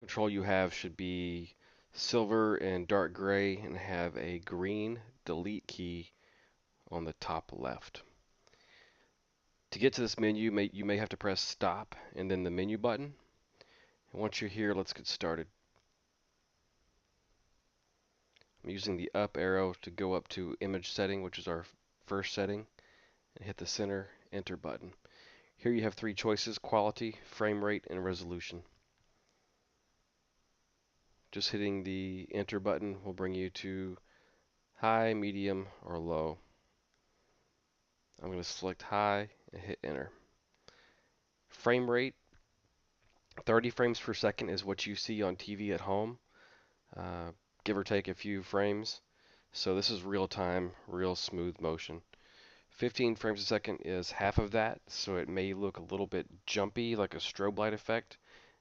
Control you have should be silver and dark gray and have a green delete key on the top left. To get to this menu, you may have to press stop and then the menu button. And once you're here, let's get started. I'm using the up arrow to go up to image setting, which is our first setting, and hit the center enter button. Here you have three choices: quality, frame rate, and resolution. Just hitting the enter button will bring you to high, medium, or low. I'm going to select high and hit enter. Frame rate, 30 frames per second is what you see on TV at home, give or take a few frames. So this is real time, real smooth motion. 15 frames a second is half of that, so it may look a little bit jumpy, like a strobe light effect,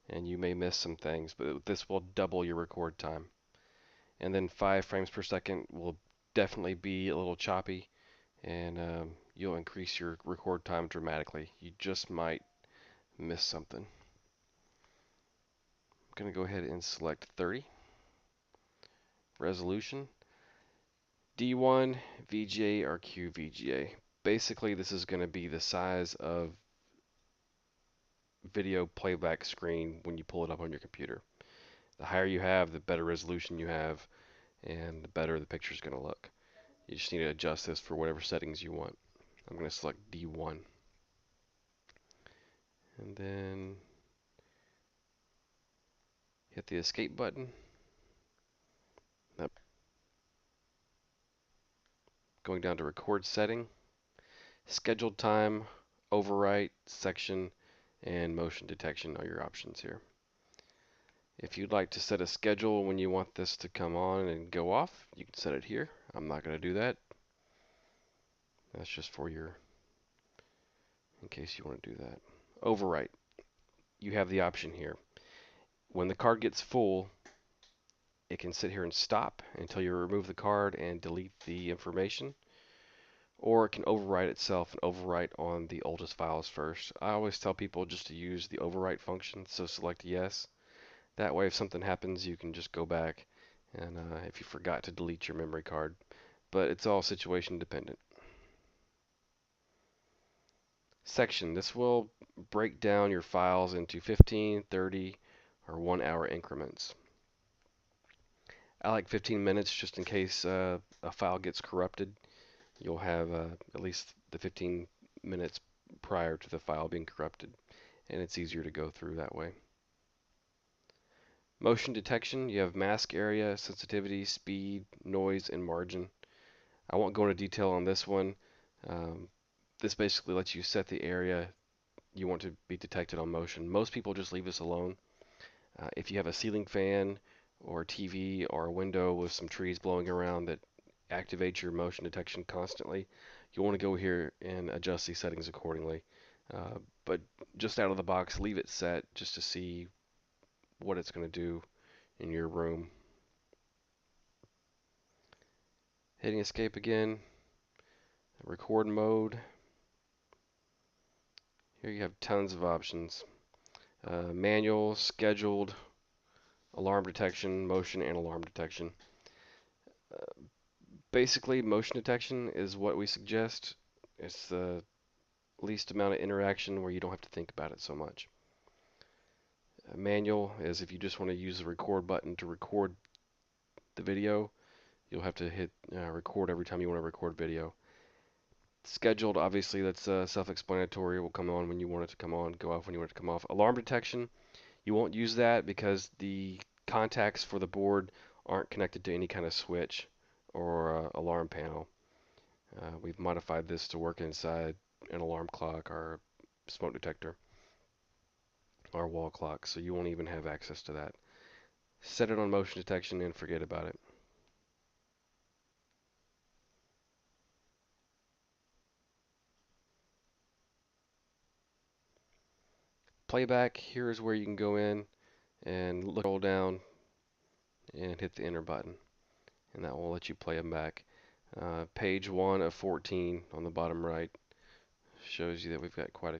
and you may miss some things, but this will double your record time. And then 5 frames per second will definitely be a little choppy, and you'll increase your record time dramatically. You just might miss something. I'm going to go ahead and select 30. Resolution, D1, VGA, or QVGA. Basically, this is going to be the size of video playback screen when you pull it up on your computer. The higher you have, the better resolution you have, and the better the picture is going to look. You just need to adjust this for whatever settings you want. I'm going to select D1. And then hit the escape button. Going down to record setting, scheduled time, overwrite, section, and motion detection are your options here. If you'd like to set a schedule when you want this to come on and go off, you can set it here. I'm not going to do that. That's just for your, in case you want to do that. Overwrite. You have the option here. When the card gets full, it can sit here and stop until you remove the card and delete the information, or it can overwrite itself and overwrite on the oldest files first. I always tell people just to use the overwrite function, so select yes. That way if something happens, you can just go back and if you forgot to delete your memory card, but it's all situation dependent. Section. This will break down your files into 15, 30, or 1 hour increments. I like 15 minutes just in case a file gets corrupted. You'll have at least the 15 minutes prior to the file being corrupted, and it's easier to go through that way. Motion detection, you have mask area, sensitivity, speed, noise, and margin. I won't go into detail on this one. This basically lets you set the area you want to be detected on motion. Most people just leave this alone. If you have a ceiling fan or a TV or a window with some trees blowing around that activates your motion detection constantly, you'll want to go here and adjust these settings accordingly. But just out of the box, leave it set just to see what it's going to do in your room. Hitting escape again. Record mode. Here you have tons of options. Manual, scheduled, alarm detection, motion, and alarm detection. Basically, motion detection is what we suggest. It's the least amount of interaction where you don't have to think about it so much. Manual is if you just want to use the record button to record the video, you'll have to hit record every time you want to record video. Scheduled, obviously, that's self-explanatory. It will come on when you want it to come on, go off when you want it to come off. Alarm detection, you won't use that because the contacts for the board aren't connected to any kind of switch or alarm panel. We've modified this to work inside an alarm clock or smoke detector or wall clock, so you won't even have access to that. Set it on motion detection and forget about it. Playback, here is where you can go in and scroll down and hit the enter button, and that will let you play them back. Page 1 of 14 on the bottom right shows you that we've got quite